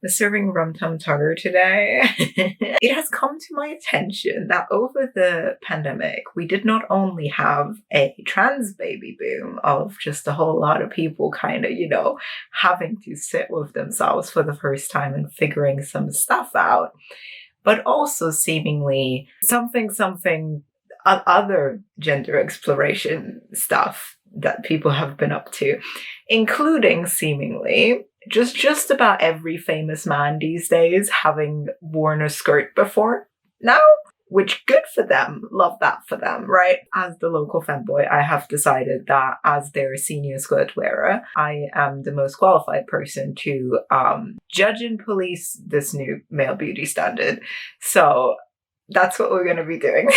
serving rum tum tugger today. It has come to my attention that over the pandemic, we did not only have a trans baby boom of just a whole lot of people kind of, having to sit with themselves for the first time and figuring some stuff out, but also seemingly something other gender exploration stuff that people have been up to, including seemingly just about every famous man these days having worn a skirt before now, which good for them. Love that for them, right? As the local femboy, I have decided that as their senior skirt wearer, I am the most qualified person to judge and police this new male beauty standard. So that's what we're going to be doing.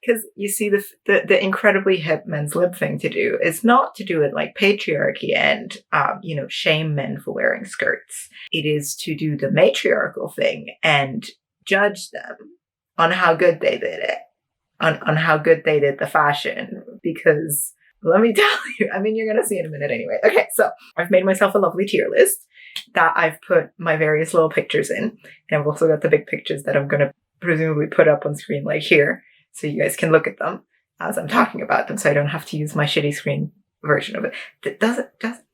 Because you see, the incredibly hip men's lib thing to do is not to do with like patriarchy and, shame men for wearing skirts. It is to do the matriarchal thing and judge them on how good they did it, on how good they did the fashion. Because let me tell you, you're going to see in a minute anyway. Okay, so I've made myself a lovely tier list that I've put my various little pictures in. And I've also got the big pictures that I'm going to presumably put up on screen like here, so you guys can look at them as I'm talking about them, so I don't have to use my shitty screen version of it.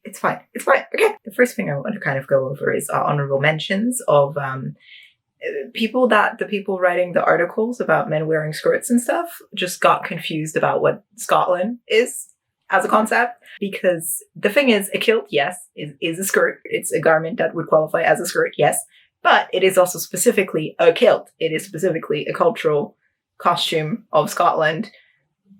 It's fine. It's fine. Okay. The first thing I want to kind of go over is honourable mentions of the people writing the articles about men wearing skirts and stuff just got confused about what Scotland is as a concept. Because the thing is, a kilt, yes, is a skirt. It's a garment that would qualify as a skirt, yes. But it is also specifically a kilt. It is specifically a cultural costume of Scotland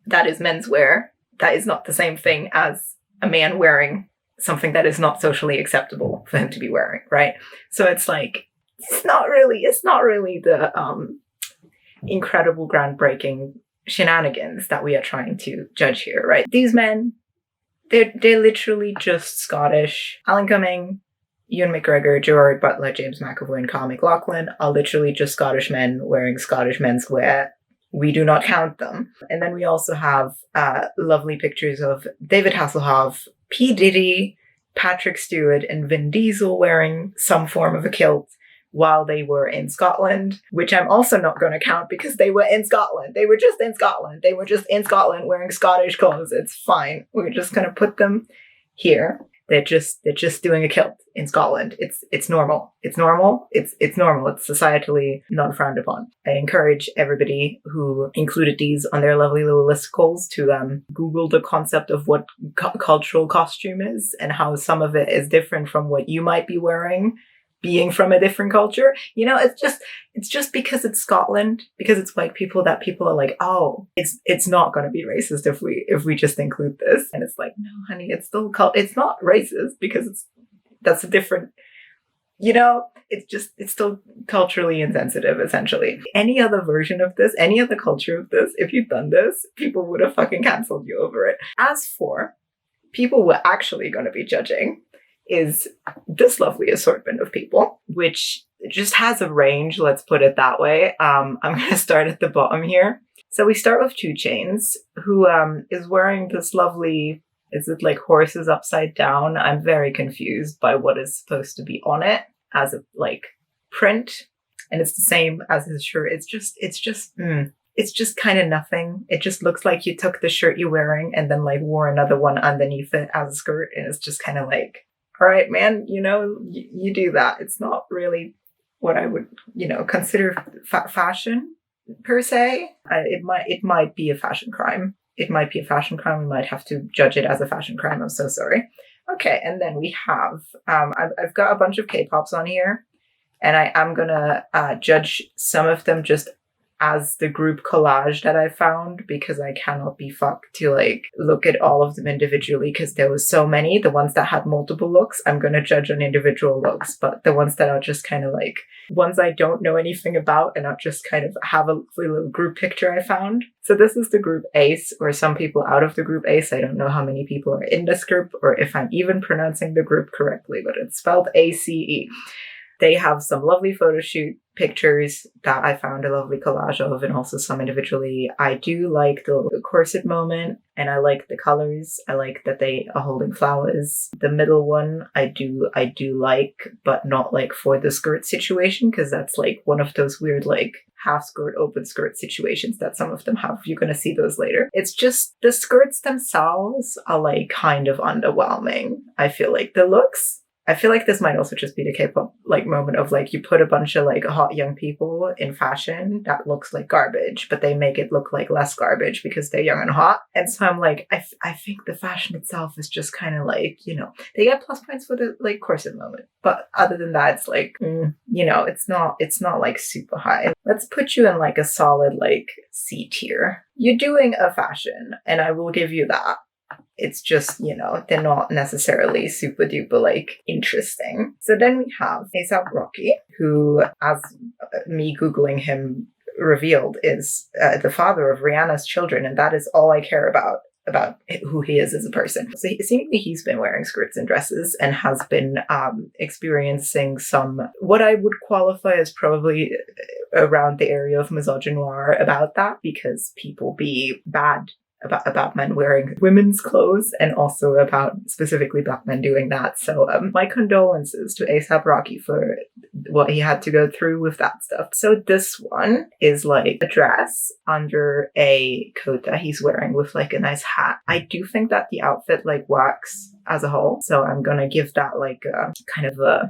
that is menswear. That is not the same thing as a man wearing something that is not socially acceptable for him to be wearing, right? So it's like, it's not really the incredible groundbreaking shenanigans that we are trying to judge here, right? These men, they're literally just Scottish. Alan Cumming, Ewan McGregor, Gerard Butler, James McAvoy, and Kyle MacLachlan are literally just Scottish men wearing Scottish menswear. We do not count them. And then we also have lovely pictures of David Hasselhoff, P. Diddy, Patrick Stewart, and Vin Diesel wearing some form of a kilt while they were in Scotland, which I'm also not going to count because they were in Scotland. They were just in Scotland. They were just in Scotland wearing Scottish clothes. It's fine. We're just going to put them here. They're just doing a kilt in Scotland. It's normal. It's normal. It's normal. It's societally not frowned upon. I encourage everybody who included these on their lovely little listicles to Google the concept of what cultural costume is and how some of it is different from what you might be wearing, being from a different culture. It's just because it's Scotland, because it's white people, that people are like, oh, it's not going to be racist if we just include this. And it's like, no, honey, it's still it's not racist because that's a different, it's still culturally insensitive, essentially. Any other version of this, any other culture of this, if you'd done this, people would have fucking cancelled you over it. As for people we're actually going to be judging, is this lovely assortment of people, which just has a range, let's put it that way. I'm going to start at the bottom here. So we start with 2 Chainz, who is wearing this lovely, is it like horses upside down? I'm very confused by what is supposed to be on it as a like print. And it's the same as his shirt. It's just kind of nothing. It just looks like you took the shirt you're wearing and then like wore another one underneath it as a skirt. And it's just kind of like, all right, man, you do that. It's not really what I would, consider fashion per se. It might be a fashion crime. It might be a fashion crime. We might have to judge it as a fashion crime. I'm so sorry. Okay, and then we have, I've got a bunch of K-pops on here, and I am gonna judge some of them just as the group collage that I found, because I cannot be fucked to like look at all of them individually because there was so many. The ones that had multiple looks, I'm going to judge on individual looks, but the ones that are just kind of like ones I don't know anything about and I'll just kind of have a little group picture I found. So this is the group ACE, or some people out of the group ACE. I don't know how many people are in this group or if I'm even pronouncing the group correctly, but it's spelled ACE. They have some lovely photo shoot pictures that I found a lovely collage of, and also some individually. I do like the corset moment, and I like the colors. I like that they are holding flowers. The middle one I do like, but not like for the skirt situation, because that's like one of those weird like half skirt, open skirt situations that some of them have. You're gonna see those later. It's just the skirts themselves are like kind of underwhelming. I feel like the looks, I feel like this might also just be the K-pop like moment of like, you put a bunch of like hot young people in fashion that looks like garbage, but they make it look like less garbage because they're young and hot. And so I'm like, I think the fashion itself is just kind of like, you know, they get plus points for the like corset moment, but other than that, it's like, you know, it's not like super high. Let's put you in like a solid like C tier. You're doing a fashion, and I will give you that. It's just, you know, they're not necessarily super duper like interesting. So then we have A$AP Rocky, who, as me Googling him revealed, is the father of Rihanna's children, and that is all I care about who he is as a person. So seemingly he's been wearing skirts and dresses and has been experiencing some, what I would qualify as probably around the area of misogynoir about that, because people be bad about men wearing women's clothes, and also about specifically black men doing that. So my condolences to A$AP Rocky for what he had to go through with that stuff. So this one is like a dress under a coat that he's wearing with like a nice hat. I do think that the outfit like works as a whole, so I'm gonna give that like a kind of a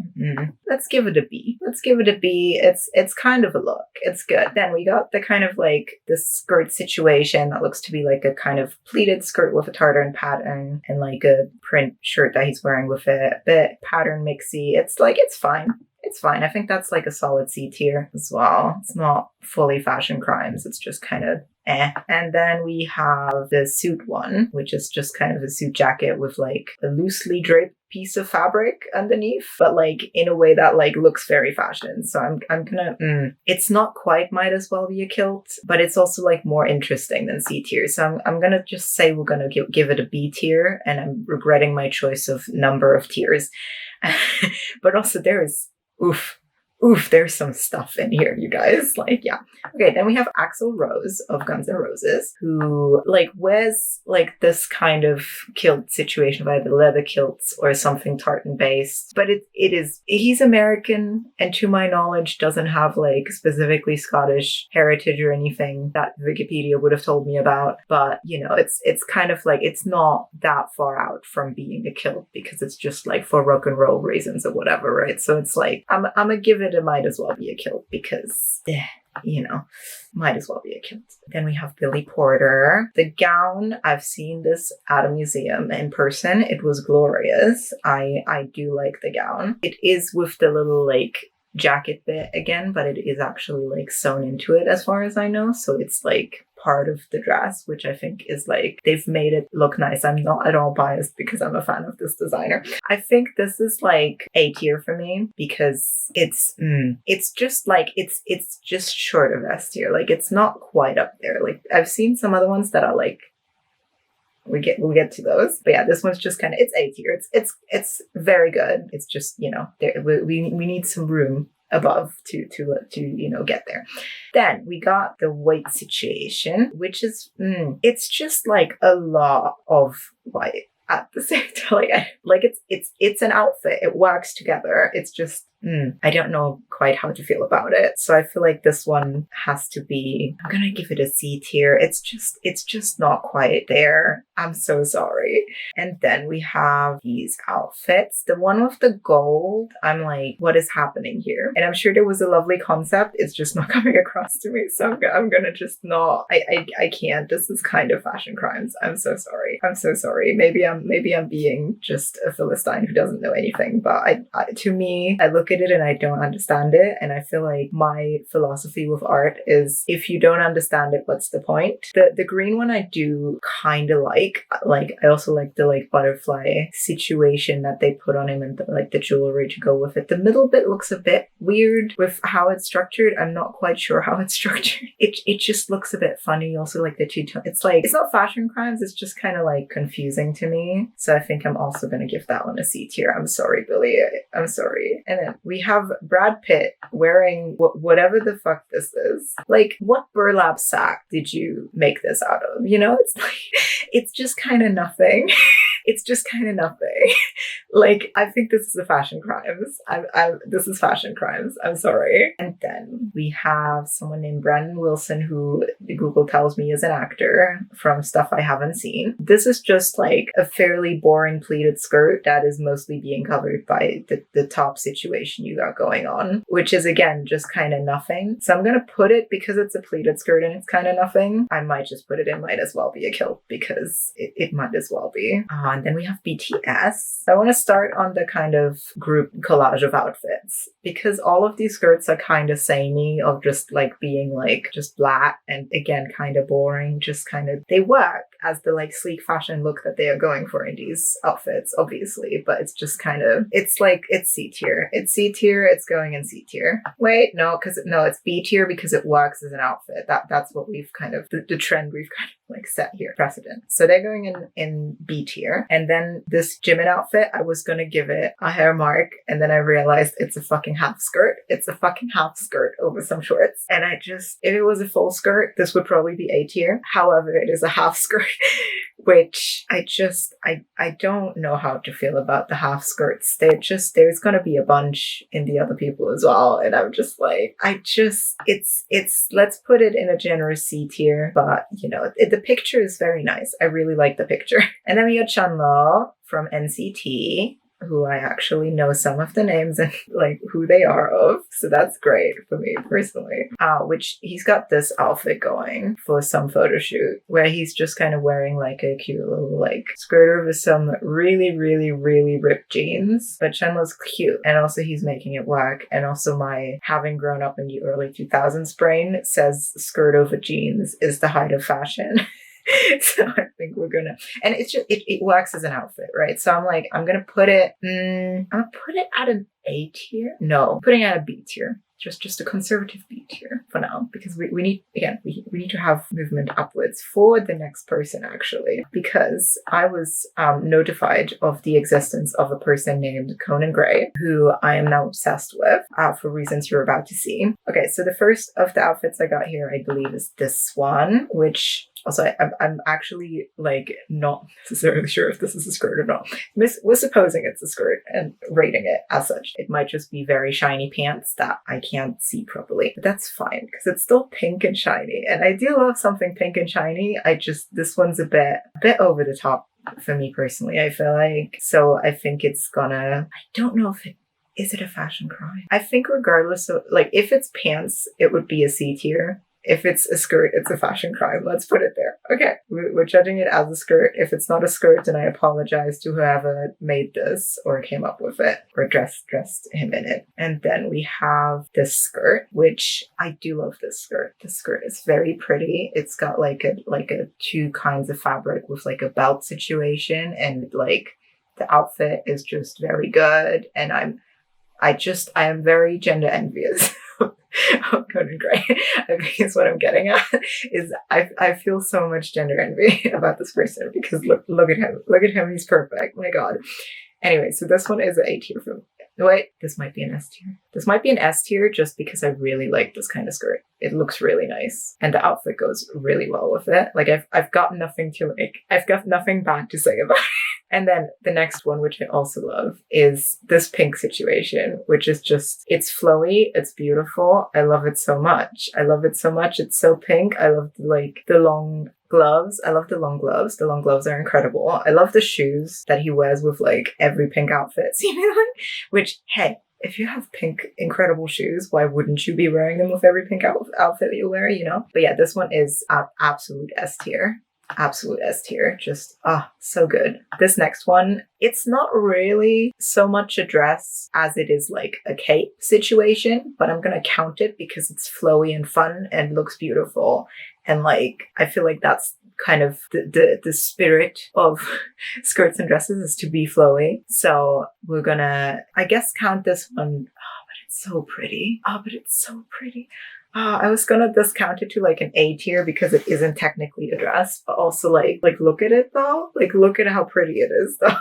let's give it a B. It's kind of a look. It's good. Then we got the kind of like the skirt situation that looks to be like a kind of pleated skirt with a tartan pattern, and like a print shirt that he's wearing with it, a bit pattern mixy. It's like, it's fine. It's fine. I think that's like a solid C tier as well. It's not fully fashion crimes. It's just kind of eh. And then we have the suit one, which is just kind of a suit jacket with like a loosely draped piece of fabric underneath, but like in a way that like looks very fashion. So I'm gonna, it's not quite might as well be a kilt, but it's also like more interesting than C tier. So I'm gonna just say we're gonna give it a B tier, and I'm regretting my choice of number of tiers. But also there is, there's some stuff in here, you guys. Like, yeah. Okay, then we have Axl Rose of Guns N' Roses, who like wears like this kind of kilt situation, either leather kilts or something tartan based. But he's American, and to my knowledge doesn't have like specifically Scottish heritage or anything that Wikipedia would have told me about. But you know, it's kind of like, it's not that far out from being a kilt, because it's just like for rock and roll reasons or whatever, right? So it's like, I'm gonna give it a might as well be a kilt, because you know, might as well be a kilt. Then we have Billy Porter. The gown, I've seen this at a museum in person. It was glorious. I do like the gown. It is with the little like jacket bit again, but it is actually like sewn into it as far as I know. So it's like part of the dress, which I think is like, they've made it look nice. I'm not at all biased because I'm a fan of this designer. I think this is like A tier for me, because it's just like, it's just short of S tier. Like, it's not quite up there. Like, I've seen some other ones that are like, we'll get to those, but yeah, this one's just kind of, it's A tier. It's very good. It's just, you know, we need some room above to you know, get there. Then we got the white situation, which is it's just like a lot of white at the same time. Like it's an outfit. It works together. It's just I don't know quite how to feel about it. So I feel like this one has to be, I'm gonna give it a C tier. It's just not quite there. I'm so sorry. And then we have these outfits. The one with the gold, I'm like, what is happening here? And I'm sure there was a lovely concept. It's just not coming across to me. So I'm gonna just not, I can't. This is kind of fashion crimes. I'm so sorry. I'm so sorry. Maybe I'm being just a Philistine who doesn't know anything. But to me, I look at it and I don't understand understand it. And I feel like my philosophy with art is, if you don't understand it, what's the point? The green one I do kind of like. I also like the like butterfly situation that they put on him, and the jewelry to go with it. The middle bit looks a bit weird with how it's structured. I'm not quite sure how it's structured. It just looks a bit funny. Also, like the two-tone. It's like, it's not fashion crimes. It's just kind of like confusing to me. So I think I'm also going to give that one a C tier. I'm sorry, Billy. I'm sorry. And then we have Brad Pitt wearing whatever the fuck this is. Like, what burlap sack did you make this out of? You know, it's like, it's just kind of nothing. It's just kind of nothing. Like, I think this is a fashion crimes. This is fashion crimes. I'm sorry. And then we have someone named Brandon Wilson, who Google tells me is an actor from stuff I haven't seen. This is just like a fairly boring pleated skirt that is mostly being covered by the top situation you got going on, which is, again, just kind of nothing. So I'm going to put it, because it's a pleated skirt and it's kind of nothing, I might just put it in might as well be a kilt, because it might as well be. And then we have BTS. I want to start on the kind of group collage of outfits, because all of these skirts are kind of samey, of just like being like just black and, again, kind of boring. Just kind of, they work as the like sleek fashion look that they are going for in these outfits, obviously, but it's just kind of, it's like, it's C tier. It's C tier. It's going in C tier. Wait, no, it's B tier because it works as an outfit. That's what we've kind of, the trend we've kind of like set here, precedent. So they're going in B tier. And then this Jimin outfit, I was gonna give it a hair mark, and then I realized it's a fucking half skirt. It's a fucking half skirt over some shorts. And I just, if it was a full skirt, this would probably be A tier. However, it is a half skirt, which I don't know how to feel about the half skirts. There's gonna be a bunch in the other people as well. And I'm just like, it's let's put it in a generous C tier, but you know, the picture is very nice. I really like the picture. And then we got Chenle from NCT, who I actually know some of the names and like who they are of. So that's great for me personally. Which he's got this outfit going for some photo shoot where he's just kind of wearing like a cute little like skirt over some really, really, really ripped jeans. But Chenle's cute, and also he's making it work. And also my having grown up in the early 2000s brain says skirt over jeans is the height of fashion. So I think we're gonna, and it's just, it works as an outfit, right? So I'm like, I'm gonna put it, I'm gonna put it at an A tier. No, putting it at a B tier. Just a conservative B tier for now, because we need, again, we need to have movement upwards for the next person, actually, because I was notified of the existence of a person named Conan Grey, who I am now obsessed with for reasons you're about to see. Okay, so the first of the outfits I got here, I believe, is this one, which also, I'm actually like not necessarily sure if this is a skirt or not. We're supposing it's a skirt and rating it as such. It might just be very shiny pants that I can't see properly, but that's fine because it's still pink and shiny. And I do love something pink and shiny. This one's a bit over the top for me personally, I feel like. So I think it's gonna, I don't know if is it a fashion crime? I think regardless of, like, if it's pants, it would be a C tier. If it's a skirt, it's a fashion crime. Let's put it there. Okay, we're judging it as a skirt. If it's not a skirt, then I apologize to whoever made this or came up with it or dressed him in it. And then we have this skirt, which I do love this skirt. This skirt is very pretty. It's got like a two kinds of fabric with like a belt situation, and like the outfit is just very good. And I am very gender envious. Oh, Conan Grey. I think is what I'm getting at. Is I feel so much gender envy about this person because look at him. Look at him. He's perfect. My God. Anyway, so this one is an A tier for me. Wait, this might be an S tier. This might be an S tier just because I really like this kind of skirt. It looks really nice, and the outfit goes really well with it. Like I've got nothing to like. I've got nothing bad to say about it. And then the next one, which I also love, is this pink situation, which is just, it's flowy, it's beautiful. I love it so much. I love it so much. It's so pink. I love the long gloves. I love the long gloves. The long gloves are incredible. I love the shoes that he wears with like every pink outfit, seemingly, which, hey, if you have pink incredible shoes, why wouldn't you be wearing them with every pink outfit that you wear, you know? But yeah, this one is absolute S tier. absolute S tier. Just, so good. This next one, it's not really so much a dress as it is like a cape situation, but I'm gonna count it because it's flowy and fun and looks beautiful. And like, I feel like that's kind of the spirit of skirts and dresses, is to be flowy. So we're gonna, I guess, count this one. Oh, but it's so pretty. I was gonna discount it to like an A tier because it isn't technically a dress, but also like look at it though. Like, look at how pretty it is though.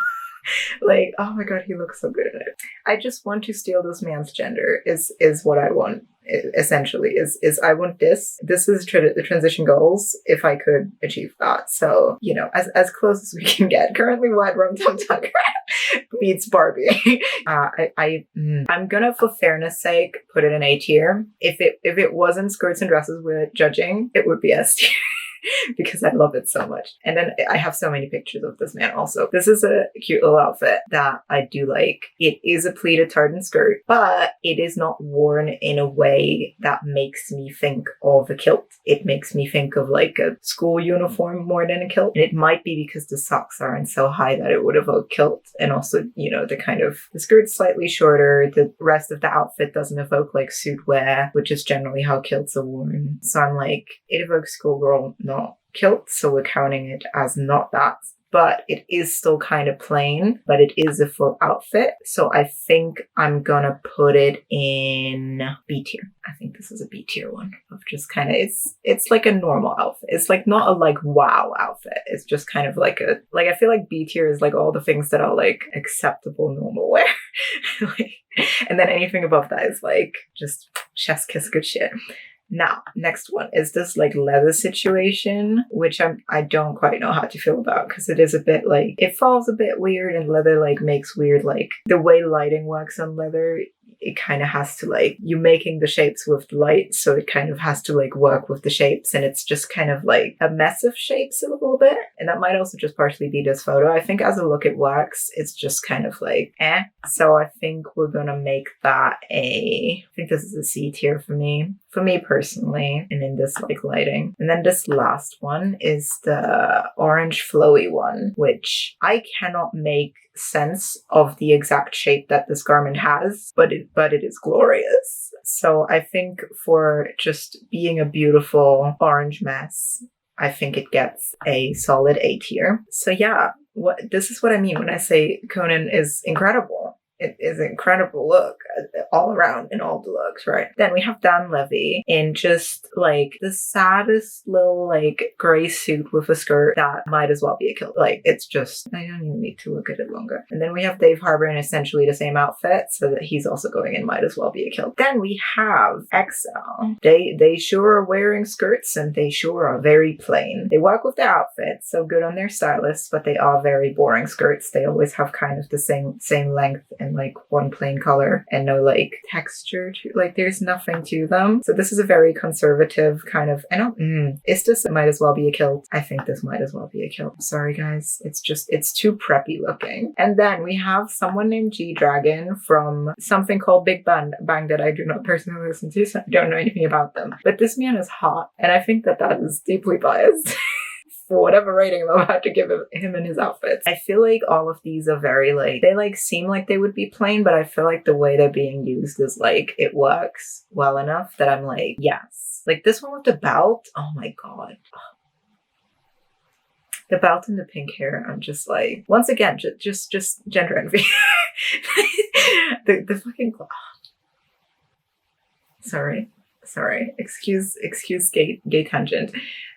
Like, oh my god, he looks so good in it. I just want to steal this man's gender is what I want. Essentially is I want this is the transition goals if I could achieve that. So, you know, as close as we can get. Currently White Rum Tum Tum beats Barbie. I'm gonna, for fairness sake, put it in A tier. If it wasn't skirts and dresses we're judging, it would be S tier. Because I love it so much. And then I have so many pictures of this man also. This is a cute little outfit that I do like. It is a pleated tartan skirt, but it is not worn in a way that makes me think of a kilt. It makes me think of like a school uniform more than a kilt. And it might be because the socks aren't so high that it would evoke kilt. And also, you know, the skirt's slightly shorter. The rest of the outfit doesn't evoke like suit wear, which is generally how kilts are worn. So I'm like, it evokes schoolgirl, not kilt, so we're counting it as not that. But it is still kind of plain, but it is a full outfit. So I think I'm gonna put it in B tier. I think this is a B tier one of just kind of, it's like a normal outfit. It's like not a like wow outfit. It's just kind of like I feel like B tier is like all the things that are like acceptable normal wear. And then anything above that is like just chef's kiss good shit. Now, next one is this like leather situation, which I don't quite know how to feel about because it is a bit like, it falls a bit weird, and leather like makes weird, like the way lighting works on leather, it kind of has to like, you're making the shapes with light, so it kind of has to like work with the shapes, and it's just kind of like a mess of shapes a little bit. And that might also just partially be this photo. I think as a look it works, it's just kind of like eh. So I think we're gonna make that I think this is a C tier for me personally, and in this like lighting. And then this last one is the orange flowy one, which I cannot make sense of the exact shape that this garment has, but it is glorious. So I think for just being a beautiful orange mess, I think it gets a solid A tier. So yeah, this is what I mean when I say Conan is incredible. It is an incredible look all around in all the looks, right? Then we have Dan Levy in just like the saddest little like gray suit with a skirt that might as well be a kilt. Like, it's just, I don't even need to look at it longer. And then we have Dave Harbour in essentially the same outfit, so that he's also going in might as well be a kilt. Then we have XL. They sure are wearing skirts, and they sure are very plain. They work with their outfits, so good on their stylists, but they are very boring skirts. They always have kind of the same length and like one plain color and no like texture to, like there's nothing to them. So this is a very conservative kind of, it's just, it might as well be a kilt. I think this might as well be a kilt. Sorry guys, it's too preppy looking. And then we have someone named G-Dragon from something called Big Bang that I do not personally listen to, so I don't know anything about them. But this man is hot, and I think that is deeply biased. For whatever rating I'm about to give him and his outfits. I feel like all of these are very like, they like seem like they would be plain, but I feel like the way they're being used is like, it works well enough that I'm like, yes. Like this one with the belt, oh my god. The belt and the pink hair, I'm just like, once again, just gender envy. the fucking, Sorry, excuse gay tangent.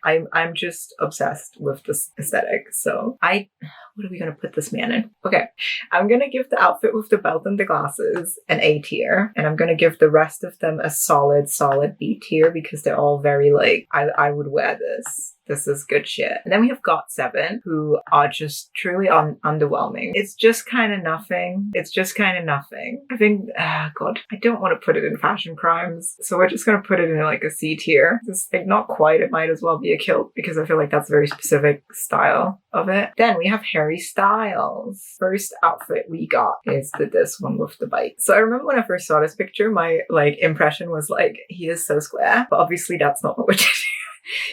I'm just obsessed with this aesthetic. So what are we gonna put this man in? Okay, I'm gonna give the outfit with the belt and the glasses an A tier, and I'm gonna give the rest of them a solid B tier because they're all very like, I would wear this. This is good shit. And then we have GOT7, who are just truly underwhelming. It's just kind of nothing. I think, God, I don't want to put it in fashion crimes. So we're just going to put it in like a C tier. It's like not quite, it might as well be a kilt because I feel like that's a very specific style of it. Then we have Harry Styles. First outfit we got is this one with the bite. So I remember when I first saw this picture, my like impression was like, he is so square, but obviously that's not what we're doing.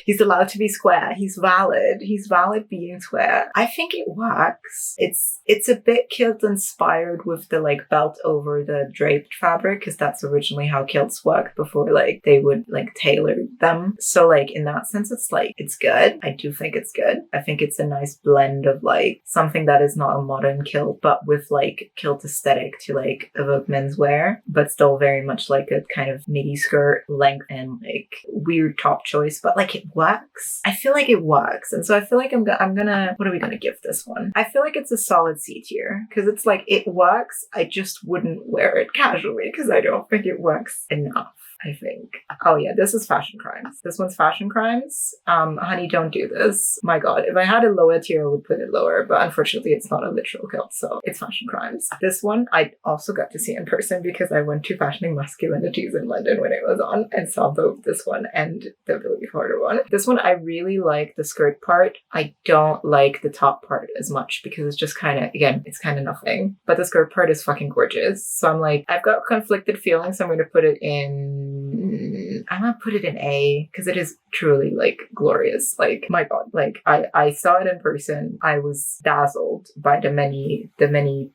He's allowed to be square. He's valid. He's valid being square. I think it works. It's a bit kilt inspired with the like belt over the draped fabric, because that's originally how kilts worked before like they would like tailor them. So like in that sense, it's like, it's good. I do think it's good. I think it's a nice blend of like something that is not a modern kilt, but with like kilt aesthetic to like evoke menswear, but still very much like a kind of midi skirt length and like weird top choice, but like it works. I feel like it works. And so I feel like I'm gonna, what are we gonna give this one? I feel like it's a solid C tier, because it's like, it works. I just wouldn't wear it casually because I don't think it works enough, I think. Oh yeah, this is Fashion Crimes. This one's Fashion Crimes. Honey, don't do this. My god, if I had a lower tier, I would put it lower, but unfortunately it's not a literal kilt, so it's Fashion Crimes. This one I also got to see in person because I went to Fashioning Masculinities in London when it was on and saw both this one and the Billy Porter one. This one I really like the skirt part. I don't like the top part as much because it's just kind of, again, it's kind of nothing, but the skirt part is fucking gorgeous. So I'm like, I've got conflicted feelings. I'm going to put it in, I'm gonna put it in A because it is truly like glorious. Like, my god, like I saw it in person. I was dazzled by the many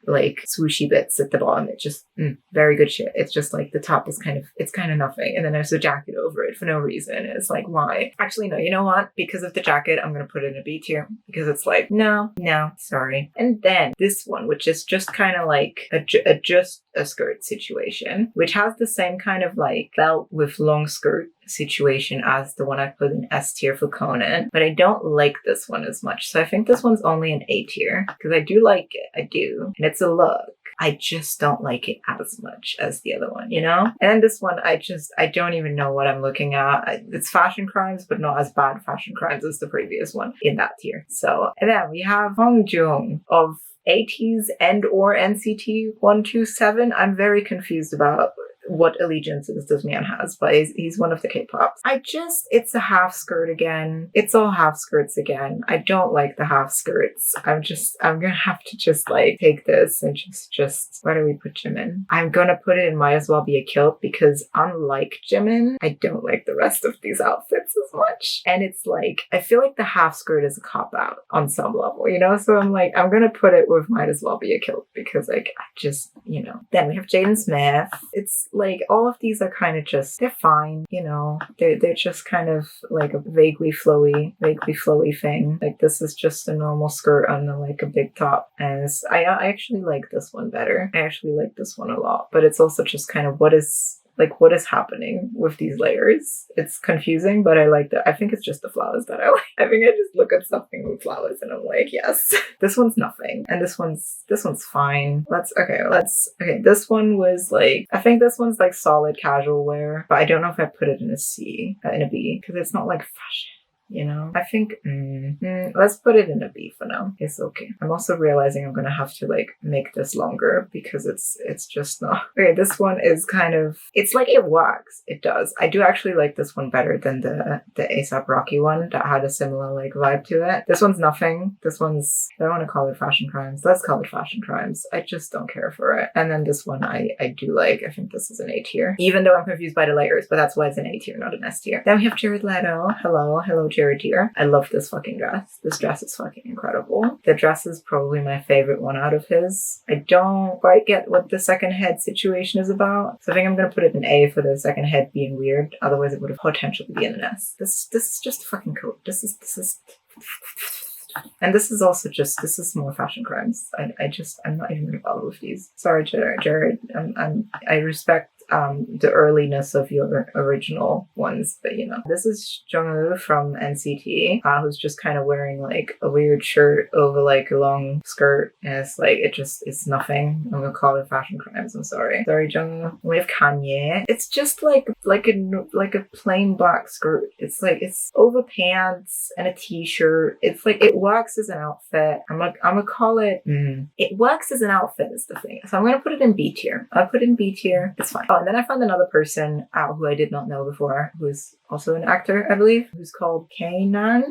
like swooshy bits at the bottom. It just very good shit. It's just like the top is kind of nothing, and then there's a jacket over it for no reason. It's like, why? Actually, no, you know what? Because of the jacket, I'm gonna put it in a B tier because it's like, no, sorry. And then this one, which is just kind of like just a skirt situation, which has the same kind of like belt with long skirt situation as the one I put in S tier for Conan, but I don't like this one as much. So I think this one's only an A tier because I do like it. I do. And it's a look. I just don't like it as much as the other one, you know? And then this one, I don't even know what I'm looking at. It's Fashion Crimes, but not as bad Fashion Crimes as the previous one in that tier. So, and then we have Hongjoong of ateez and or NCT 127. I'm very confused about what allegiances this man has, but he's one of the K-pops. It's a half skirt again. It's all half skirts again. I don't like the half skirts. I'm gonna have to just like take this and just where do we put Jimin? I'm gonna put it in might as well be a kilt because unlike Jimin, I don't like the rest of these outfits as much. And it's like, I feel like the half skirt is a cop out on some level, you know? So I'm like, I'm gonna put it with might as well be a kilt because like, I just, you know. Then we have Jaden Smith. It's like all of these are kind of just, they're fine, you know, they're just kind of like a vaguely flowy thing. Like this is just a normal skirt under like a big top, and I actually like this one better. I actually like this one a lot, but it's also just kind of what is happening with these layers. It's confusing, but I like that. I think it's just the flowers that I like. I think I just look at something with flowers and I'm like, yes. This one's nothing. And this one's fine. This one was like, I think this one's like solid casual wear, but I don't know if I put it in a B, because it's not like fashion. You know, I think let's put it in a B for now. It's okay. I'm also realizing I'm gonna have to like make this longer because it's just not okay. This one is kind of, it's like it works. It does. I do actually like this one better than the ASAP Rocky one that had a similar like vibe to it. This one's nothing. This one's, I don't want to call it Fashion Crimes. Let's call it Fashion Crimes. I just don't care for it. And then this one I do like. I think this is an A tier, even though I'm confused by the layers, but that's why it's an A tier, not an S tier. Then we have Jared Leto. Hello Jared here. I love this fucking dress. This dress is fucking incredible. The dress is probably my favorite one out of his. I don't quite get what the second head situation is about, so I think I'm gonna put it in A for the second head being weird. Otherwise it would have potentially been an S. This is just a fucking coat. This is and this is also just, this is more Fashion Crimes. I'm not even gonna bother with these. Sorry, Jared. I respect the earliness of your original ones, but you know. This is Jungwoo from NCT, who's just kind of wearing like a weird shirt over like a long skirt, and it's like, it's nothing. I'm gonna call it Fashion Crimes. I'm sorry Jungwoo. We have Kanye. It's just like a plain black skirt. It's like, it's over pants and a t-shirt. It's like, it works as an outfit. I'm gonna call it, it works as an outfit is the thing. So I'm gonna put it in B tier. I'll put it in B tier. It's fine. Oh, and then I found another person who I did not know before, who's also an actor, I believe, who's called Keiynan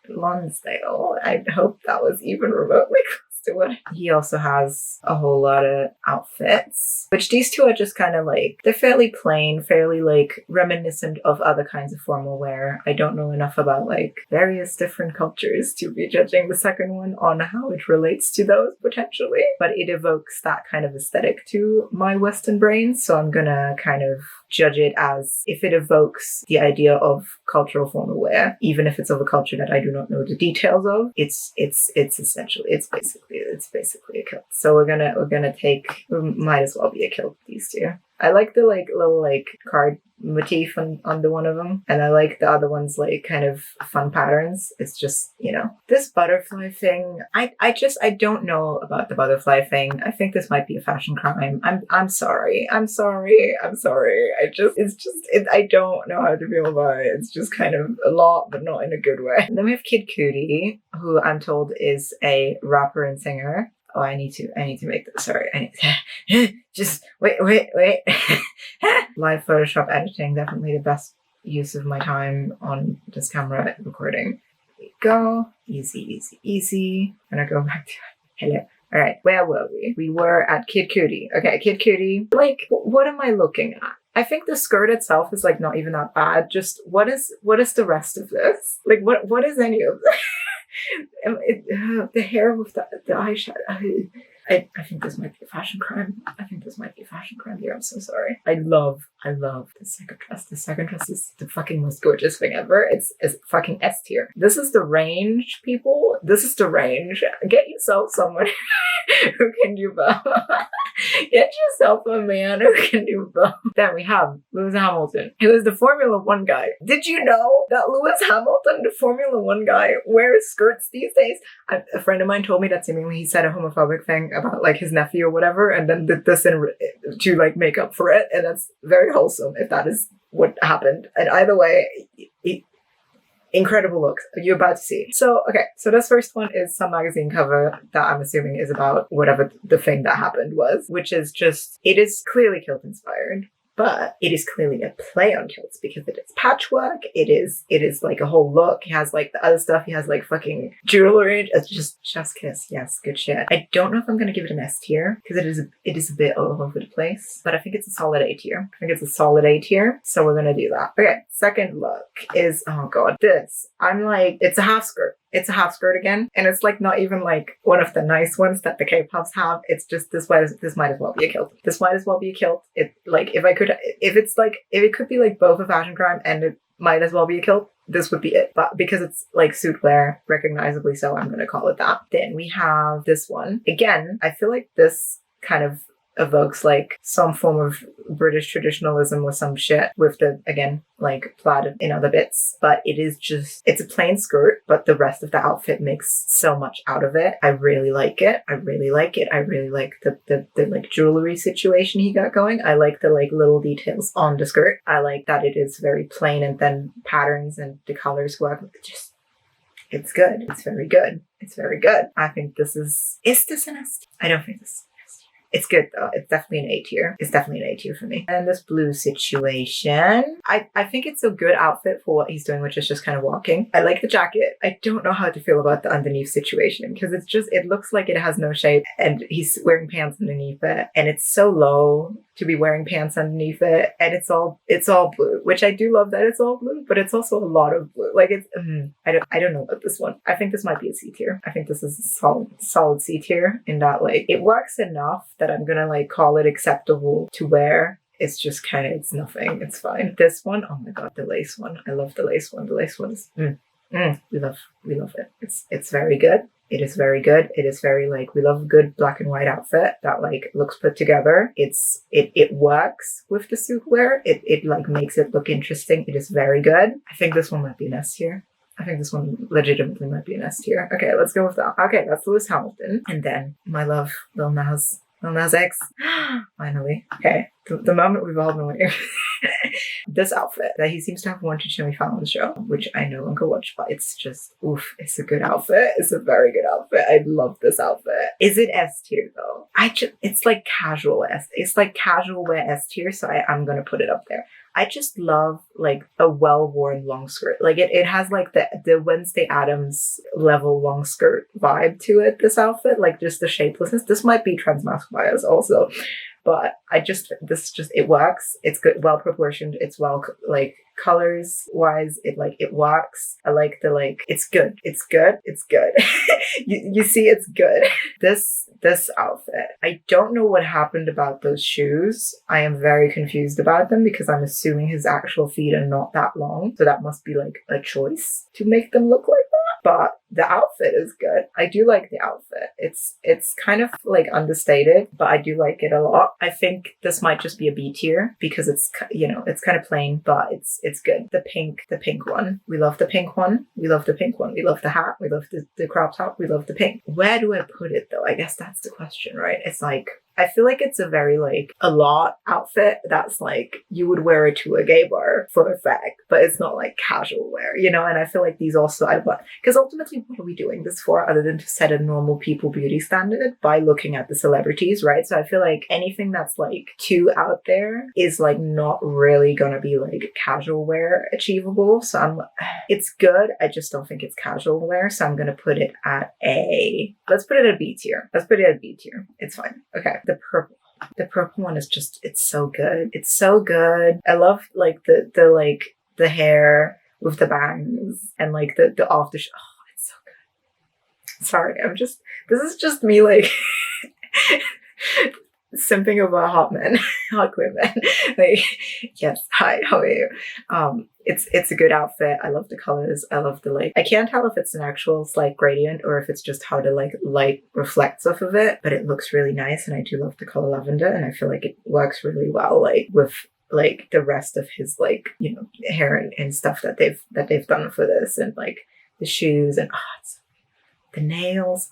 Lonsdale. I hope that was even remotely close to it. He also has a whole lot of outfits, which these two are just kind of like, they're fairly plain, fairly like reminiscent of other kinds of formal wear. I don't know enough about like various different cultures to be judging the second one on how it relates to those potentially, but it evokes that kind of aesthetic to my Western brain. So I'm gonna kind of judge it as if it evokes the idea of cultural formal wear, even if it's of a culture that I do not know the details of. It's basically a kilt. So we're gonna take, might as well be a kilt, these two. I like the like little like card motif under one of them, and I like the other one's like kind of fun patterns. It's just, you know, this butterfly thing. I don't know about the butterfly thing. I think this might be a fashion crime. I'm sorry. I don't know how to feel about it. It's just kind of a lot, but not in a good way. And then we have Kid Cudi, who I'm told is a rapper and singer. Oh, I need to make this. Sorry, I need to just wait. Live Photoshop editing, definitely the best use of my time on this camera recording. There we go. Easy. I'm gonna go back to hello. All right, where were we? We were at Kid Cudi. Okay, Kid Cudi. Like, what am I looking at? I think the skirt itself is like not even that bad. Just what is the rest of this? Like, what is any of this? The hair with the eyeshadow. I think this might be a fashion crime. Here. I'm so sorry. I love the second dress. The second dress is the fucking most gorgeous thing ever. It's fucking S tier. This is the range, people. This is the range. Get yourself someone who can do both. Get yourself a man who can do both. Then we have Lewis Hamilton, who is the Formula One guy. Did you know that Lewis Hamilton, the Formula One guy, wears skirts these days? A friend of mine told me that seemingly he said a homophobic thing about like his nephew or whatever, and then did this to like make up for it, and that's very wholesome if that is what happened. And either way, incredible looks you're about to see. So this first one is some magazine cover that I'm assuming is about whatever the thing that happened was, which is just, it is clearly kilt inspired, but it is clearly a play on kilts because it is patchwork. It is like a whole look. He has like the other stuff. He has like fucking jewelry. It's just chef's kiss. Yes, good shit. I don't know if I'm gonna give it an S tier because it is a bit all over the place, but I think it's a solid A tier. So we're gonna do that. Okay, second look is, oh god, this. I'm like, it's a half skirt. It's a half skirt again, and it's like not even like one of the nice ones that the K-pops have. It's just this might as well be a kilt. It like if it could be like both a fashion crime and it might as well be a kilt, this would be it. But because it's like suit wear, recognizably so, I'm gonna call it that. Then we have this one. Again, I feel like this kind of evokes like some form of British traditionalism or some shit with the, again, like plaid in other bits, but it's a plain skirt, but the rest of the outfit makes so much out of it. I really like it. I really like the like jewelry situation he got going. I like the like little details on the skirt. I like that it is very plain and then patterns and the colors work. It's good. It's very good. I think is this an S? I don't think this is. It's good though. It's definitely an A tier for me. And this blue situation, I think it's a good outfit for what he's doing, which is just kind of walking. I like the jacket. I don't know how to feel about the underneath situation because it looks like it has no shape and he's wearing pants underneath it, and it's so low to be wearing pants underneath it, and it's all blue, which I do love that it's all blue, but it's also a lot of blue. Like it's I don't know about this one. I think this might be a C tier. I think this is a solid C tier in that like it works enough that I'm gonna like call it acceptable to wear. It's just kind of, it's nothing. It's fine. This one, oh my god, the lace one. I love the lace one. The lace one is we love it. It's very good. It is very good. It is very like, we love a good black and white outfit that like looks put together. It works with the suit wear. It like makes it look interesting. It is very good. I think this one might be an S tier. I think this one legitimately might be an S tier. Okay, let's go with that. Okay, that's Lewis Hamilton. And then my love, Lil Nas X. Finally. Okay, the moment we've all been waiting. This outfit that he seems to have worn to Jimmy Fallon's show, which I no longer watch, but it's just, oof, it's a good outfit. It's a very good outfit. I love this outfit. Is it S tier though? It's like casual S. It's like casual wear S tier, so I'm gonna put it up there. I just love like a well-worn long skirt. Like it has like the Wednesday Addams level long skirt vibe to it, this outfit, like just the shapelessness. This might be transmasc bias also, but it works. It's good, well proportioned. It's well, like, colors wise, it works. I like the, like, it's good. You see, it's good. This outfit, I don't know what happened about those shoes. I am very confused about them because I'm assuming his actual feet are not that long, so that must be like a choice to make them look like that. But the outfit is good. I do like the outfit. It's kind of like understated, but I do like it a lot. I think this might just be a B tier because it's, you know, it's kind of plain, but it's good. The pink one. We love the pink one. We love the pink one. We love the hat. We love the crop top. We love the pink. Where do I put it though? I guess that's the question, right? It's like, I feel like it's a very, like, a lot outfit that's like you would wear it to a gay bar for a fact, but it's not like casual wear, you know? And I feel like these also, because ultimately, what are we doing this for other than to set a normal people beauty standard by looking at the celebrities, right? So I feel like anything that's like too out there is like not really gonna be like casual wear achievable. So it's good. I just don't think it's casual wear. So I'm gonna put it at let's put it at B tier. It's fine. Okay. The purple one is just, it's so good. It's so good. I love like the hair with the bangs and like the off the oh, it's so good. Sorry, this is just me like simping over hot men, hot queer men. Like, yes, hi, how are you? It's a good outfit. I love the colors. I love the, like, I can't tell if it's an actual slight gradient or if it's just how the, like, light reflects off of it, but it looks really nice, and I do love the color lavender, and I feel like it works really well, like, with like the rest of his, like, you know, hair and stuff that they've done for this, and like the shoes and the nails.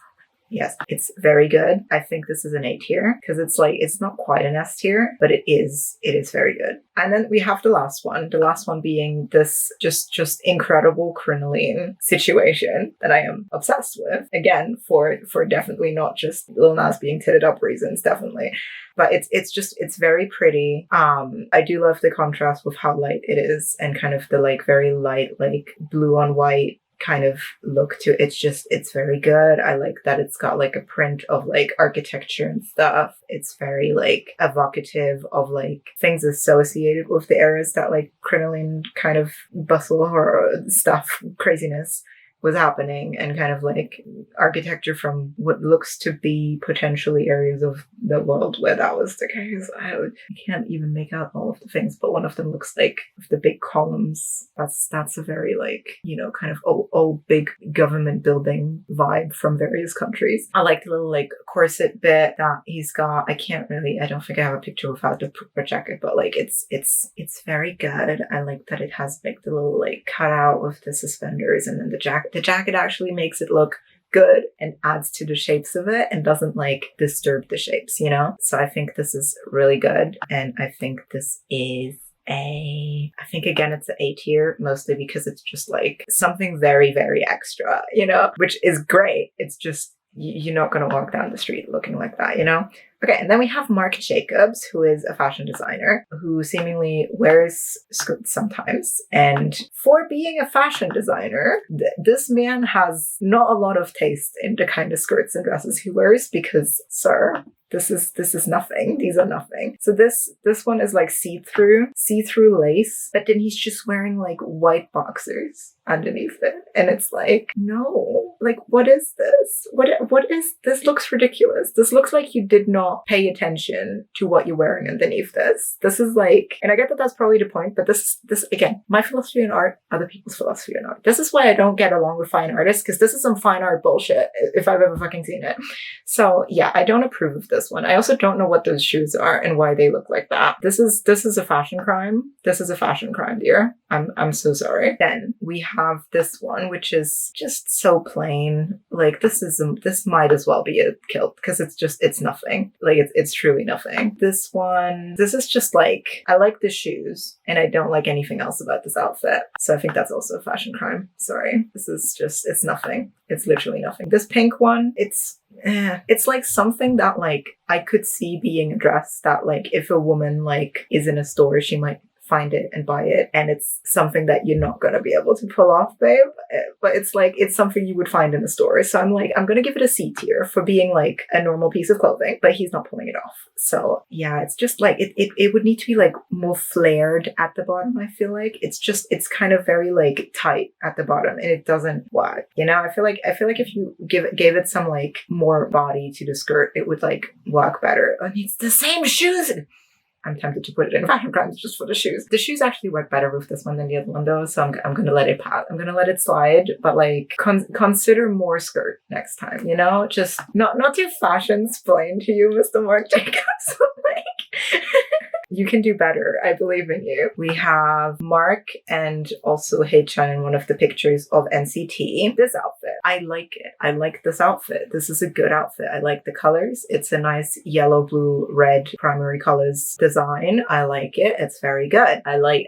Yes, it's very good. I think this is an A tier because it's like, it's not quite an S tier, but it is very good. And then we have the last one being this just incredible crinoline situation that I am obsessed with. Again, for definitely not just Lil Nas being titted up reasons, definitely. But it's very pretty. I do love the contrast with how light it is and kind of the like very light, like blue on white kind of look to it. It's very good. I like that it's got like a print of like architecture and stuff. It's very like evocative of like things associated with the areas that like crinoline kind of bustle or stuff, craziness was happening, and kind of like architecture from what looks to be potentially areas of the world where that was the case. I can't even make out all of the things, but one of them looks like the big columns. That's a very like, you know, kind of old big government building vibe from various countries. I like the little like corset bit that he's got. I don't think I have a picture without the proper jacket, but like it's very good. I like that it has like the little like cutout with the suspenders, and then the jacket. The jacket actually makes it look good and adds to the shapes of it and doesn't like disturb the shapes, you know? So I think this is really good. And I think this is I think again it's an A tier, mostly because it's just like something very, very extra, you know, which is great. It's just, you're not going to walk down the street looking like that, you know? Okay, and then we have Marc Jacobs, who is a fashion designer who seemingly wears skirts sometimes. And for being a fashion designer, this man has not a lot of taste in the kind of skirts and dresses he wears because, sir, this is nothing. These are nothing. So this one is like see-through lace, but then he's just wearing like white boxers underneath it. And it's like, no, like, what is this? What is this? Looks ridiculous. This looks like you did not pay attention to what you're wearing underneath this. This is like, and I get that that's probably the point, but this again, my philosophy in art, other people's philosophy in art. This is why I don't get along with fine artists, because this is some fine art bullshit if I've ever fucking seen it. So yeah, I don't approve of this one. I also don't know what those shoes are and why they look like that. This is a fashion crime. This is a fashion crime, dear. I'm so sorry. Then we have this one, which is just so plain. Like this might as well be a kilt because it's nothing. Like it's truly nothing. This is just like, I like the shoes and I don't like anything else about this outfit. So I think that's also a fashion crime. Sorry. This is just, it's nothing. It's literally nothing. This pink one, it's like something that like I could see being a dress that like if a woman like is in a store, she might find it and buy it, and it's something that you're not gonna be able to pull off, babe. But it's like, it's something you would find in the store. So I'm like, I'm gonna give it a C tier for being like a normal piece of clothing, but he's not pulling it off. So yeah, it's just like, it would need to be like more flared at the bottom. I feel like it's kind of very like tight at the bottom, and it doesn't work. You know, I feel like if you gave it some like more body to the skirt, it would like work better. And it's the same shoes. I'm tempted to put it in fashion crimes just for the shoes. The shoes actually work better with this one than the other one though, so I'm gonna let it pass. I'm gonna let it slide, but like consider more skirt next time, you know? Just not to fashion explain to you, Mr. Marc Jacobs. Like you can do better. I believe in you. We have Mark and also Haechan in one of the pictures of NCT. This outfit, I like it. I like this outfit. This is a good outfit. I like the colors. It's a nice yellow, blue, red primary colors design. I like it. It's very good. I like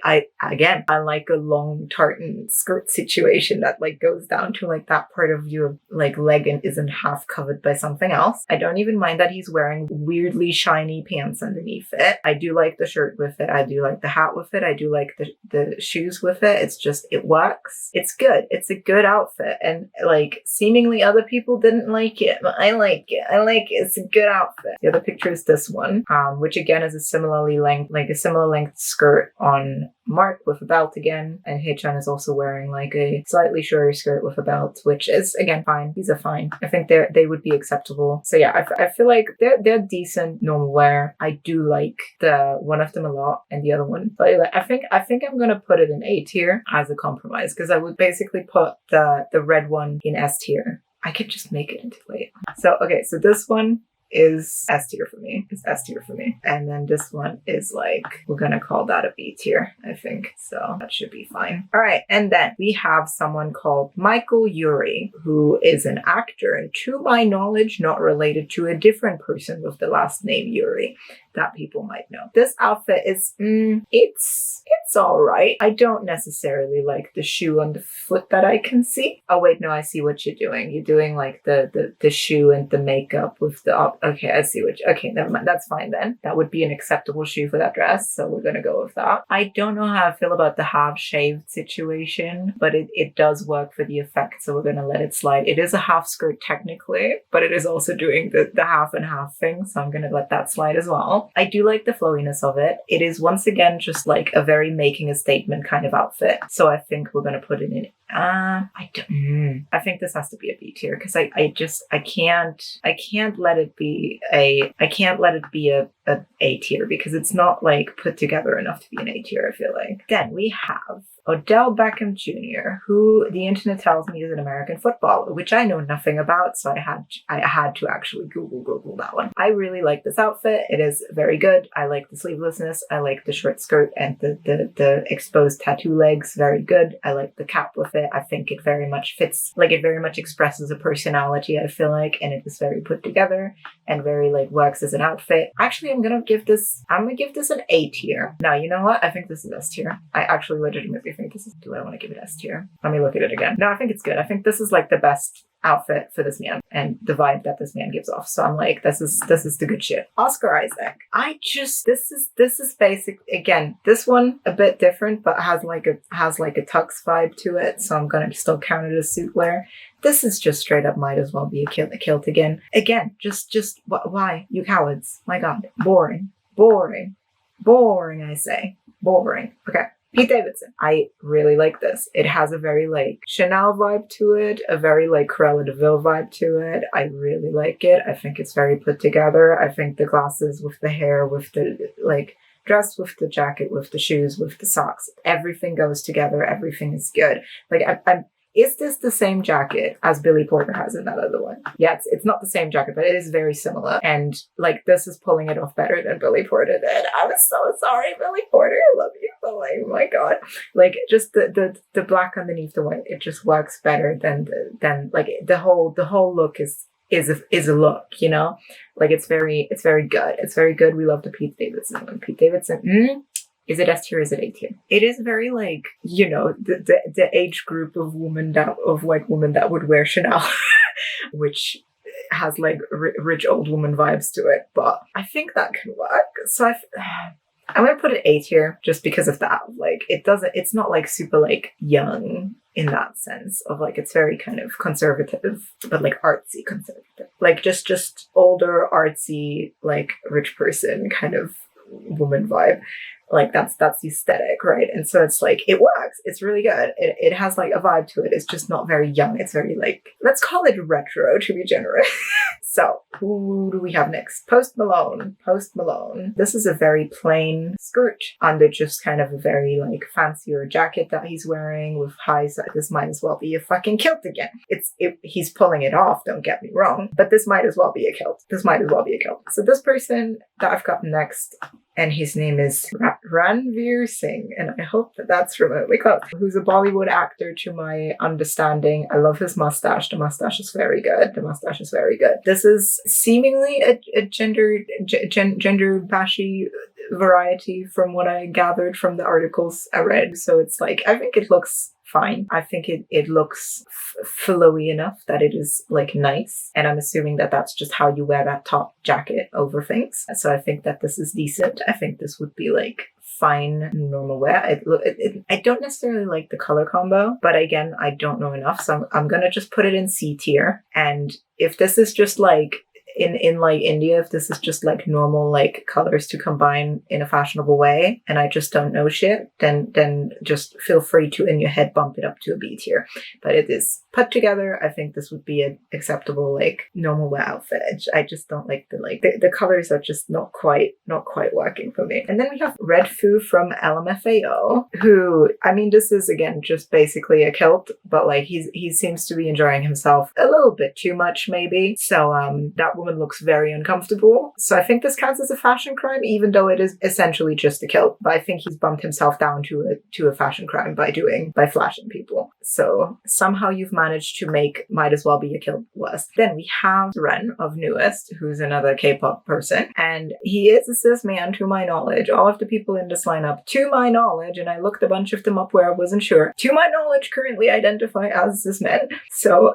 a long tartan skirt situation that like goes down to like that part of your like leg and isn't half covered by something else. I don't even mind that he's wearing weirdly shiny pants underneath it. I do like the shirt with it. I do like the hat with it. I do like the shoes with it. It's just, it works. It's good. It's a good outfit. And like seemingly other people didn't like it, but I like it. I like it. It's a good outfit. The other picture is this one, which again is a similar length skirt on Mark with a belt again, and Haechan is also wearing like a slightly shorter skirt with a belt, which is again fine. These are fine. I think they would be acceptable. So yeah, I feel like they're decent normal wear. I do like the one of them a lot and the other one, but I think I'm gonna put it in A tier as a compromise, because I would basically put the red one in S tier. I could just make it into A. So okay, so this one is S tier for me. It's S tier for me. And then this one is like, we're gonna call that a B tier, I think. So that should be fine. All right. And then we have someone called Michael Urie, who is an actor, and to my knowledge, not related to a different person with the last name Urie that people might know. This outfit is, it's all right. I don't necessarily like the shoe on the foot that I can see. Oh wait, no, I see what you're doing. You're doing like the shoe and the makeup with the, okay, I see okay, never mind. That's fine then. That would be an acceptable shoe for that dress. So we're gonna go with that. I don't know how I feel about the half shaved situation, but it does work for the effect. So we're gonna let it slide. It is a half skirt technically, but it is also doing the half and half thing. So I'm gonna let that slide as well. I do like the flowiness of it. It is once again just like a very making a statement kind of outfit. So I think we're gonna put it in. I think this has to be a B tier, because I can't let it be a A tier, because it's not like put together enough to be an A tier, I feel like. Then we have Odell Beckham Jr., who the internet tells me is an American footballer, which I know nothing about, so I had to actually Google that one. I really like this outfit. It is very good. I like the sleevelessness. I like the short skirt and the exposed tattoo legs. Very good. I like the cap with it. I think it very much fits, like it very much expresses a personality, I feel like, and it is very put together and very like works as an outfit. Actually, I'm gonna give this an A tier. Now, you know what? I think this is S tier. I actually legitimately think this is, do I want to give it S tier? Let me look at it again. No, I think it's good. I think this is like the best outfit for this man and the vibe that this man gives off. So I'm like, this is the good shit. Oscar Isaac. This is basic. Again, this one a bit different, but has like a tux vibe to it. So I'm gonna still count it as suit wear. This is just straight up might as well be a kilt again. Again, just why? You cowards. My God. Boring. I say. Boring. Okay. Pete Davidson. I really like this. It has a very like Chanel vibe to it, a very like Cruella de Vil vibe to it. I really like it. I think it's very put together. I think the glasses with the hair, with the like dress, with the jacket, with the shoes, with the socks, everything goes together. Everything is good. Like is this the same jacket as Billy Porter has in that other one? Yeah, it's not the same jacket, but it is very similar. And like this is pulling it off better than Billy Porter did. I'm so sorry, Billy Porter. I love you, but like, oh my God, like just the black underneath the white, it just works better than like the whole look is a look, you know? Like it's very good. It's very good. We love the Pete Davidson one. Pete Davidson. Is it S tier? Is it A tier? It is very like, you know, the age group of women that would wear Chanel, which has like rich old woman vibes to it. But I think that can work. So I'm gonna put it A tier just because of that. Like, it's not like super like young in that sense of like, it's very kind of conservative, but like artsy conservative. Like just older, artsy, like rich person kind of woman vibe. Like that's the aesthetic, right? And so it's like, it works. It's really good. It has like a vibe to it. It's just not very young. It's very like, let's call it retro to be generous. So who do we have next? Post Malone. This is a very plain skirt under just kind of a very like fancier jacket that he's wearing with highs. This might as well be a fucking kilt again. He's pulling it off, don't get me wrong, but this might as well be a kilt. So this person that I've got next, and his name is Ranveer Singh, and I hope that that's remotely close, who's a Bollywood actor to my understanding. I love his mustache. The mustache is very good. This is seemingly a gender bashy variety from what I gathered from the articles I read. So it's like, I think it looks fine. I think it looks flowy enough that it is like nice. And I'm assuming that that's just how you wear that top jacket over things. So I think that this is decent. I think this would be like fine normal wear. I don't necessarily like the color combo, but again, I don't know enough. So I'm gonna just put it in C tier. And if this is just like in like India, if this is just like normal like colors to combine in a fashionable way and I just don't know shit, then just feel free to in your head bump it up to a B tier. But it is put together. I think this would be an acceptable like normal wear outfit. I just don't like the colors are just not quite working for me. And then we have Redfoo from LMFAO, who, I mean, this is again just basically a kilt, but like he seems to be enjoying himself a little bit too much maybe. So that woman looks very uncomfortable. So I think this counts as a fashion crime, even though it is essentially just a kilt. But I think he's bumped himself down to a fashion crime by flashing people. So somehow you've managed to make might as well be a kilt worse. Then we have Ren of Nu'Est, who's another K-pop person, and he is a cis man to my knowledge. All of the people in this lineup, to my knowledge, and I looked a bunch of them up where I wasn't sure, to my knowledge currently identify as cis men. So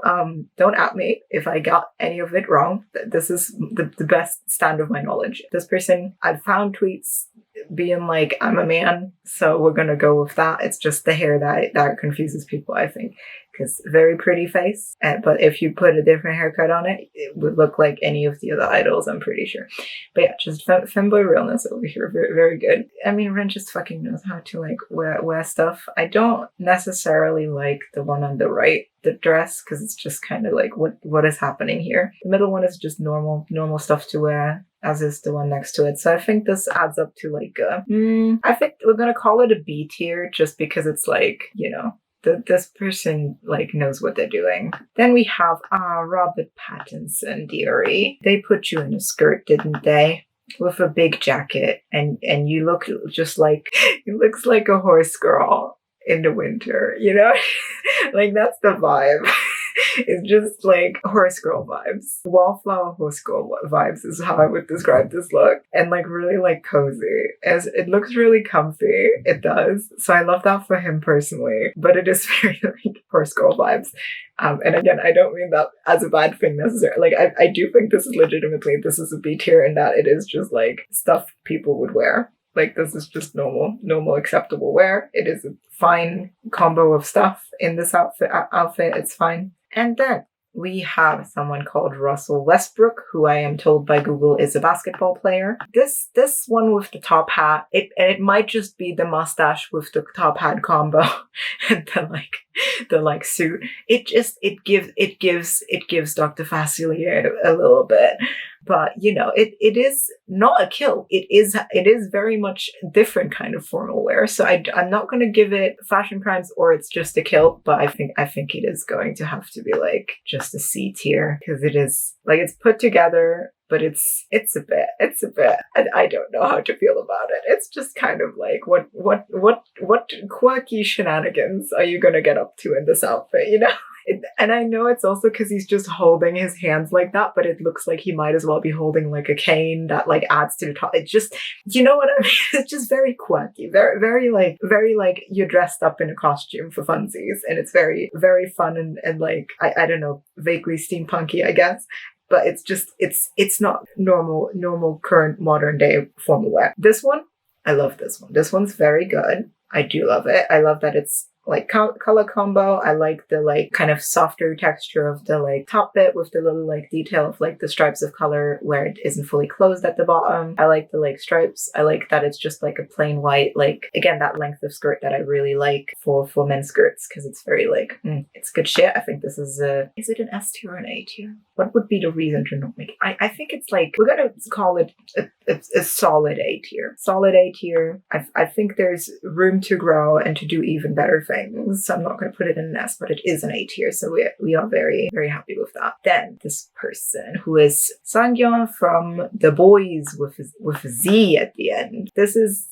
don't at me if I got any of it wrong. This is the best stand of my knowledge. This person, I've found tweets being like, I'm a man, so we're gonna go with that. It's just the hair that confuses people, I think, because very pretty face, but if you put a different haircut on it, it would look like any of the other idols, I'm pretty sure. But yeah, just femboy realness over here, very, very good. I mean, Ren just fucking knows how to like wear stuff. I don't necessarily like the one on the right, the dress, because it's just kind of like, what is happening here? The middle one is just normal stuff to wear, as is the one next to it. So I think this adds up to like I think we're gonna call it a B tier just because it's like, you know, this person like knows what they're doing. Then we have Robert Pattinson, dearie. They put you in a skirt, didn't they? With a big jacket, and you look just like, it looks like a horse girl in the winter, you know? Like that's the vibe. It's just like horse girl vibes. Wallflower horse girl vibes is how I would describe this look. And like really like cozy. As it looks really comfy. It does. So I love that for him personally. But it is very like horse girl vibes. And again, I don't mean that as a bad thing necessarily. Like I do think this is a B tier in that it is just like stuff people would wear. Like this is just normal acceptable wear. It is a fine combo of stuff in this outfit. It's fine. And then we have someone called Russell Westbrook, who I am told by Google is a basketball player. This one with the top hat, it might just be the mustache with the top hat combo and the suit. It gives Dr. Facilier a little bit. But you know, it is not a kilt. It is very much different kind of formal wear. So I'm not going to give it fashion crimes or it's just a kilt. But I think it is going to have to be like just a C tier because it is like it's put together, but it's a bit. I don't know how to feel about it. It's just kind of like what quirky shenanigans are you going to get up to in this outfit? You know. And I know it's also because he's just holding his hands like that, but it looks like he might as well be holding like a cane that like adds to the top. It's just, you know what I mean? It's just very quirky, very like you're dressed up in a costume for funsies, and it's very, very fun and like, I don't know, vaguely steampunky, I guess. But it's just, it's not normal current modern day formal wear. This one, I love this one. This one's very good. I do love it. I love that it's like color combo. I like the like kind of softer texture of the like top bit with the little like detail of like the stripes of color where it isn't fully closed at the bottom. I like the like stripes. I like that it's just like a plain white, like again, that length of skirt that I really like for men's skirts, because it's very like, it's good shit. I think this is it an S tier or an A tier? What would be the reason to not make it? I think it's like, we're gonna call it a solid A tier. Solid A tier. I think there's room to grow and to do even better things. So I'm not going to put it in an S, but it is an A tier. So we are very, very happy with that. Then this person who is Sangyeon from The Boyz with a Z at the end. This is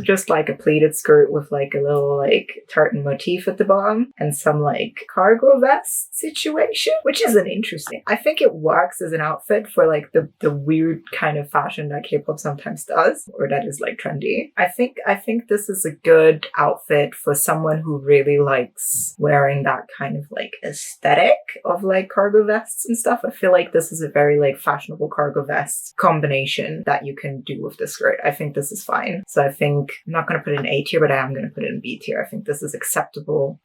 just like a pleated skirt with like a little like tartan motif at the bottom and some like cargo vest situation, which isn't interesting. I think it works as an outfit for like the weird kind of fashion that K-pop sometimes does, or that is like trendy. I think this is a good outfit for someone who really likes wearing that kind of like aesthetic of like cargo vests and stuff. I feel like this is a very like fashionable cargo vest combination that you can do with this skirt. I think this is fine. So I think I'm not going to put it in A tier, but I am going to put it in B tier. I think this is acceptable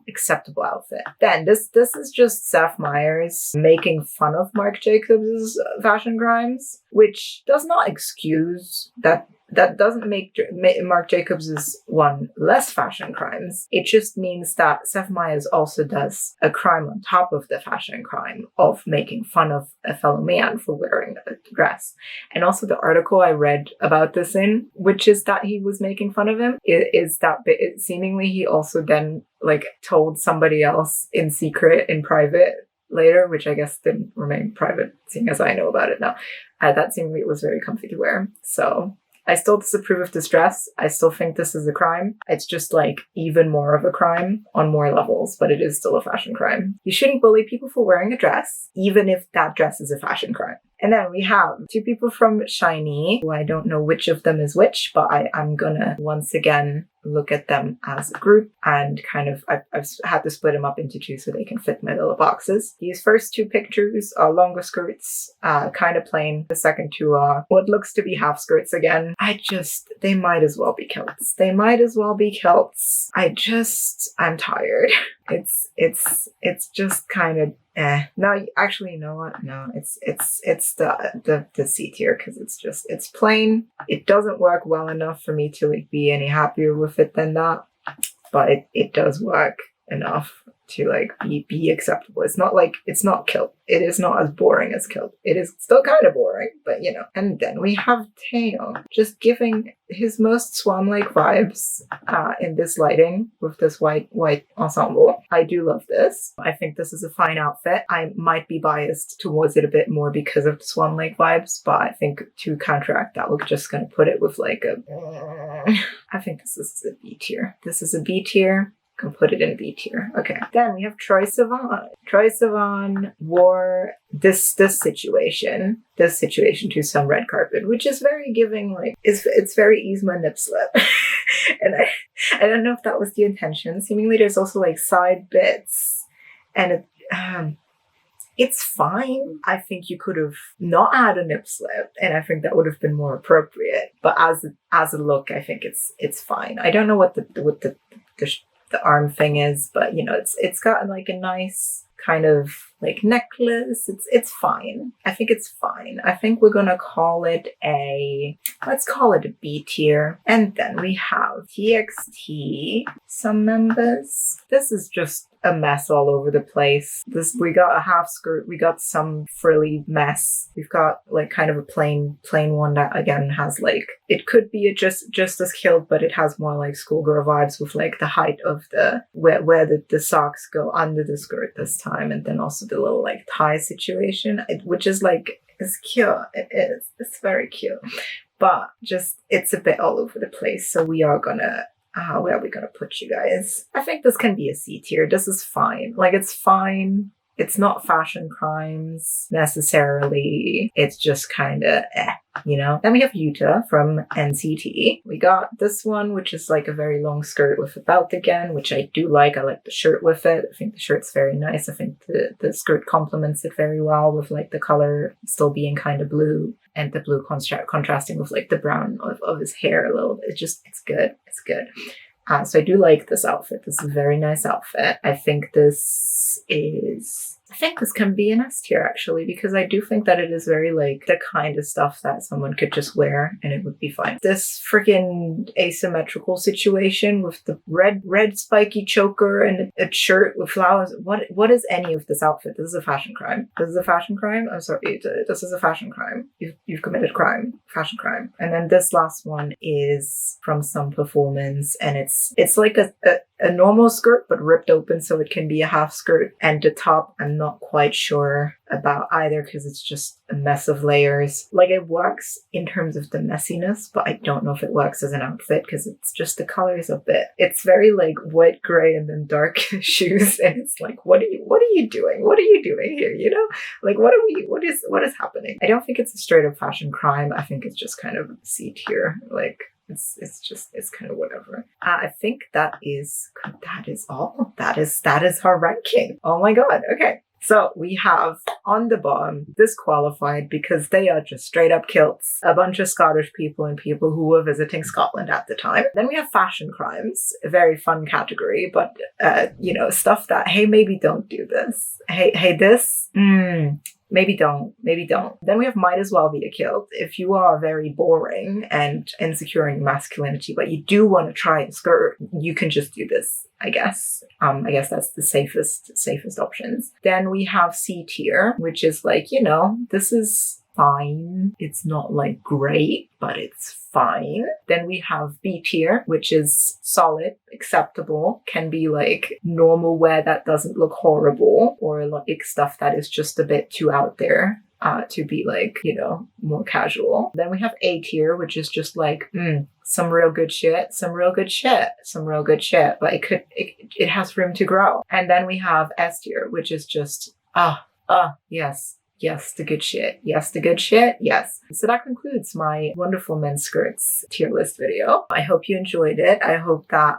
outfit. Then this is just Seth Meyers making fun of Marc Jacobs' fashion crimes, which does not excuse that. That doesn't make Marc Jacobs' one less fashion crimes. It just means that Seth Meyers also does a crime on top of the fashion crime of making fun of a fellow man for wearing a dress. And also the article I read about this in, which is that he was making fun of him, is that seemingly he also then like told somebody else in secret, in private later, which I guess didn't remain private, seeing as I know about it now. That seemingly it was very comfy to wear. So I still disapprove of this dress. I still think this is a crime. It's just like even more of a crime on more levels, but it is still a fashion crime. You shouldn't bully people for wearing a dress, even if that dress is a fashion crime. And then we have two people from SHINee, who I don't know which of them is which, but I'm gonna once again look at them as a group and kind of, I've had to split them up into two so they can fit my little boxes. These first two pictures are longer skirts, kind of plain. The second two are what looks to be half skirts again. They might as well be kilts. They might as well be kilts. I'm tired. It's just kind of no, actually, you know what? No, it's the C tier, because it's plain. It doesn't work well enough for me to like be any happier with it than that, but it does work enough to like be acceptable. It's not kilt. It is not as boring as kilt. It is still kind of boring, but you know. And then we have Taeyong just giving his most swan-like vibes in this lighting with this white ensemble. I do love this. I think this is a fine outfit. I might be biased towards it a bit more because of the swan-like vibes, but I think to counteract that, we're just gonna put it with like I think this is a B tier. This is a B tier. Can put it in B tier. Okay. Then we have Troye Sivan. Troye Sivan wore this situation to some red carpet, which is very giving, like, it's very Yzma nip slip. And I don't know if that was the intention. Seemingly there's also like side bits, and it's fine. I think you could have not had a nip slip, and I think that would have been more appropriate. But as a look, I think it's fine. I don't know what the arm thing is, but you know, it's got like a nice kind of like necklace. It's fine. I think it's fine. I think we're gonna call it let's call it a B tier. And then we have TXT, some members. This is just a mess all over the place. We got a half skirt, we got some frilly mess. We've got like kind of a plain one that again has like, it could be just as kilt, but it has more like schoolgirl vibes with like the height of where the socks go under the skirt this time, and then also the little like tie situation, which is like, it's cute. It is. It's very cute. But just, it's a bit all over the place. So we are gonna, where are we gonna put you guys? I think this can be a C tier. This is fine. Like, it's fine. It's not fashion crimes necessarily. It's just kind of you know? Then we have Yuta from NCT. We got this one, which is like a very long skirt with a belt again, which I do like. I like the shirt with it. I think the shirt's very nice. I think the skirt complements it very well with like the color still being kind of blue and the blue contrasting with like the brown of his hair a little bit. It's good. It's good. So I do like this outfit. This is a very nice outfit. I think this can be an S tier actually, because I do think that it is very like the kind of stuff that someone could just wear and it would be fine. This freaking asymmetrical situation with the red spiky choker and a shirt with flowers. What is any of this outfit? This is a fashion crime. This is a fashion crime. I'm sorry. This is a fashion crime. You've committed crime. Fashion crime. And then this last one is from some performance, and it's like a normal skirt but ripped open so it can be a half skirt, and the top I'm not quite sure about either because it's just a mess of layers. Like it works in terms of the messiness, but I don't know if it works as an outfit because it's just the colors a bit. It's very like white, gray, and then dark shoes, and it's like what are you doing? What are you doing here? You know, like what is happening? I don't think it's a straight up fashion crime. I think it's just kind of C tier. Like it's kind of whatever. I think that is all. That is our ranking. Oh my god. Okay. So we have on the bottom disqualified because they are just straight up kilts. A bunch of Scottish people and people who were visiting Scotland at the time. Then we have fashion crimes, a very fun category, but you know, stuff that, hey, maybe don't do this. Hey, this, maybe don't. Then we have might as well be a kilt. If you are very boring and insecure in your masculinity, but you do want to try and skirt, you can just do this, I guess. I guess that's the safest options. Then we have C tier, which is like, you know, this is fine. It's not like great, but it's fine. Then we have B tier, which is solid, acceptable, can be like normal wear that doesn't look horrible, or like stuff that is just a bit too out there to be like, you know, more casual. Then we have A tier, which is just like, some real good shit, but it has room to grow. And then we have S tier, which is just, yes, the good shit. Yes, the good shit. Yes. So that concludes my wonderful men's skirts tier list video. I hope you enjoyed it. I hope that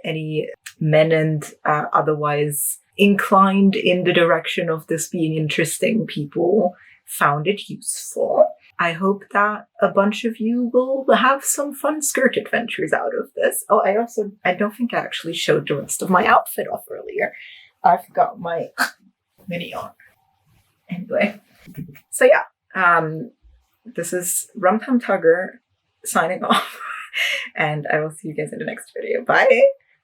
any men and otherwise inclined in the direction of this being interesting people found it useful. I hope that a bunch of you will have some fun skirt adventures out of this. Oh, I don't think I actually showed the rest of my outfit off earlier. I forgot my mini on. Anyway, so yeah, this is Rum Tum Tugger signing off, and I will see you guys in the next video. Bye!